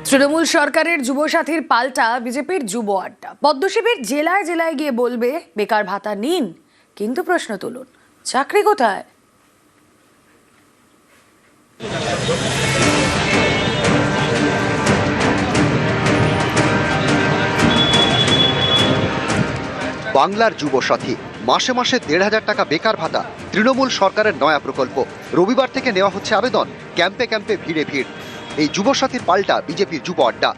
তৃণমূল সরকারের যুবসাথীর পাল্টা বিজেপির যুব আড্ডা। পদ্মশিবির জেলায় জেলায় গিয়ে বলবে বেকার ভাতা নিন, কিন্তু প্রশ্ন তুলুন, চাকরি কোথায়? বাংলার যুবসাথী মাসে মাসে ১,৫০০ টাকা বেকার ভাতা তৃণমূল সরকারের নয়া প্রকল্প। রবিবার থেকে নেওয়া হচ্ছে আবেদন। ক্যাম্পে ক্যাম্পে ভিড়ে ভিড়। এই যুবসাথীর পাল্টা বিজেপির যুব আড্ডা।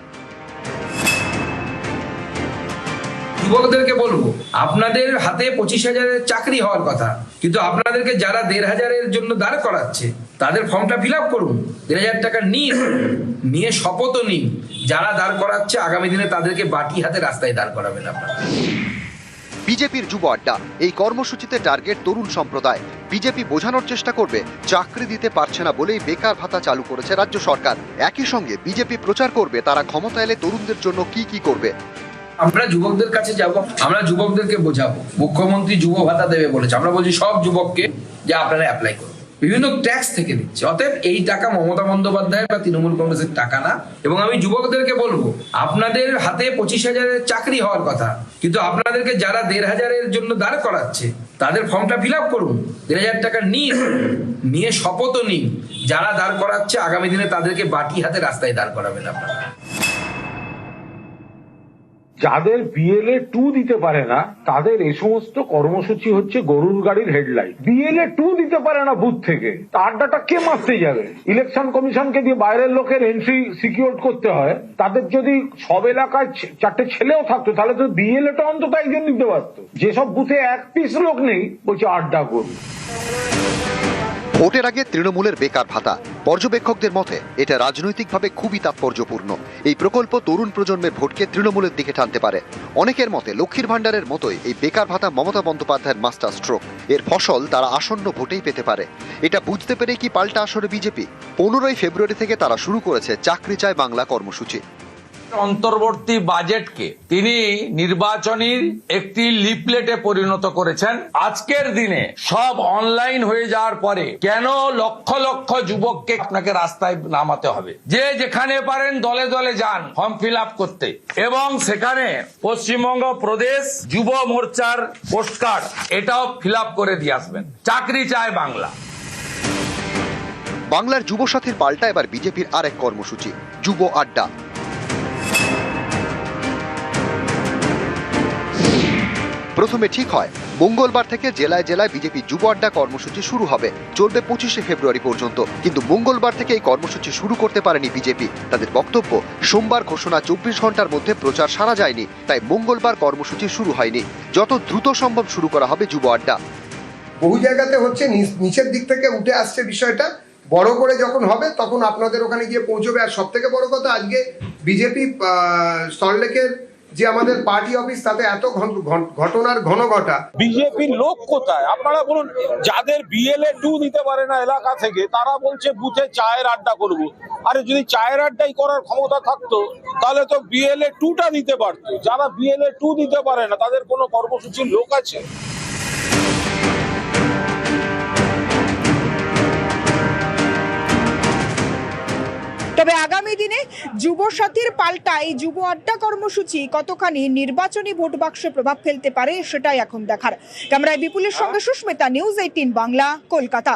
যুবকদেরকে বলবো, আপনাদের হাতে ২৫,০০০-এর চাকরি হওয়ার কথা, কিন্তু আপনাদেরকে যারা ১,৫০০-এর জন্য দাঁড় করাচ্ছে তাদের ফর্মটা ফিল আপ করুন, ১,৫০০ টাকা নিয়ে শপথও নিন, যারা দাঁড় করাচ্ছে আগামী দিনে তাদেরকে বাটি হাতে রাস্তায় দাঁড় করাবেন আপনারা। বিজেপির যুব আড্ডা। এই কর্মসূচিতে টার্গেট তরুণ সম্প্রদায়। বিজেপি বোঝানোর চেষ্টা করবে চাকরি দিতে পারছে না বলেই বেকার ভাতা চালু করেছে রাজ্য সরকার। একই সঙ্গে বিজেপি প্রচার করবে তারা ক্ষমতা এলে তরুণদের জন্য কি কি করবে। আমরা যুবকদের কাছে যাব, আমরা যুবকদেরকে বোঝাবো। মুখ্যমন্ত্রী যুব ভাতা দেবে বলেছে, আমরা বলছি সব যুবককে যে আপনারা অ্যাপ্লাই করুন। বিভিন্ন ট্যাক্স থেকে দিচ্ছে, অতএব এই টাকা মমতা বন্দ্যোপাধ্যায় বা তৃণমূল কংগ্রেসের টাকা না। এবং আমি যুবকদেরকে বলবো, আপনাদের হাতে ২৫,০০০-এর চাকরি হওয়ার কথা, কিন্তু আপনাদেরকে যারা ১,৫০০-এর জন্য দাঁড় করাচ্ছে তাদের ফর্মটা ফিল আপ করুন, ১,৫০০ টাকা নিয়ে শপথও নিন, যারা দাঁড় করাচ্ছে আগামী দিনে তাদেরকে বাটি হাতে রাস্তায় দাঁড় করাবেন আপনারা। যাদের বিএলএ 2 দিতে পারে না তাদের এই সমস্ত কর্মসূচি হচ্ছে গরুর গাড়ির হেডলাইট। বিএলএ 2 দিতে পারে না বুথ থেকে, আড্ডাটা কে মারতে যাবে? ইলেকশন কমিশনকে দিয়ে বাইরের লোকের এন্ট্রি সিকিউর করতে হয়। তাদের যদি সব এলাকায় 4টে ছেলেও থাকতো তাহলে তো বিএলএটা অন্তত একজন দিতে পারতো। যেসব বুথে এক পিস লোক নেই বলছে আড্ডা করুন। ভোটের আগে তৃণমূলের বেকার ভাতা। পর্যবেক্ষকদের মতে এটা রাজনৈতিকভাবে খুবই তাৎপর্যপূর্ণ। এই প্রকল্প তরুণ প্রজন্মের ভোটকে তৃণমূলের দিকে টানতে পারে। অনেকের মতে লক্ষ্মীর ভাণ্ডারের মতোই এই বেকার ভাতা মমতা বন্দ্যোপাধ্যায়ের মাস্টার স্ট্রোক। এর ফসল তারা আসন্ন ভোটেই পেতে পারে। এটা বুঝতে পেরে কি পাল্টা আসরে বিজেপি? 15ই ফেব্রুয়ারি থেকে তারা শুরু করেছে চাকরি চায় বাংলা কর্মসূচি। অন্তর্বর্তী বাজেটকে তিনি নির্বাচনীর একটি লিফলেটে পরিণত করেছেন। আজকের দিনে সব অনলাইন হয়ে যাওয়ার পরে কেন লক্ষ লক্ষ যুবককে আপনাকে রাস্তায় নামাতে হবে? যে যেখানে পারেন দলে দলে যান ফর্ম ফিল আপ করতে, এবং সেখানে পশ্চিমবঙ্গ প্রদেশ যুব মোর্চার পোস্টকার্ড এটাও ফিল আপ করে দিয়ে আসবেন। চাকরি চায় বাংলা। বাংলার যুবসাথীর পাল্টা এবার বিজেপির আরেক কর্মসূচি, যুব আড্ডা। প্রথমে ঠিক হয় মঙ্গলবার থেকে জেলায় জেলায় বিজেপি যুব আড্ডা কর্মসূচি শুরু হবে, চলবে 25শে ফেব্রুয়ারি পর্যন্ত। কিন্তু মঙ্গলবার থেকে এই কর্মসূচি শুরু করতে পারেনি বিজেপি। তাদের বক্তব্য, সোমবার ঘোষণা 24 ঘন্টার মধ্যে প্রচার সারা যায়নি, তাই মঙ্গলবার কর্মসূচি শুরু হয়নি। যত দ্রুত সম্ভব শুরু করা হবে যুব আড্ডা। বহু জায়গাতে হচ্ছে নিচের দিক থেকে উঠে আসছে বিষয়টা, বড় করে যখন হবে তখন আপনাদের ওখানে গিয়ে পৌঁছবে। আর সব থেকে বড় কথা, আজকে বিজেপি সল্টলেকের যে আমাদের পার্টি অফিস, তাতে এত ঘটনার ঘটা। বিজেপির লোক কোথায় আপনারা বলুন? যাদের বিএলএ 2 দিতে পারে না এলাকা থেকে, তারা বলছে বুথে চায়ের আড্ডা করব। আরে যদি চায়ের আড্ডাই করার ক্ষমতা থাকতো তাহলে তো বিএলএ 2টা দিতে পারতো। যারা বিএলএ 2 দিতে পারে না তাদের কোনো কর্মসূচির লোক আছে? তবে আগামী দিনে যুবসাথীর পাল্টা এই যুব আড্ডা কর্মসূচি কতখানি নির্বাচনী ভোট বাক্সে প্রভাব ফেলতে পারে সেটাই এখন দেখার। ক্যামেরায় বিপুলের সঙ্গে সুস্মিতা, নিউজ 18 বাংলা, কলকাতা।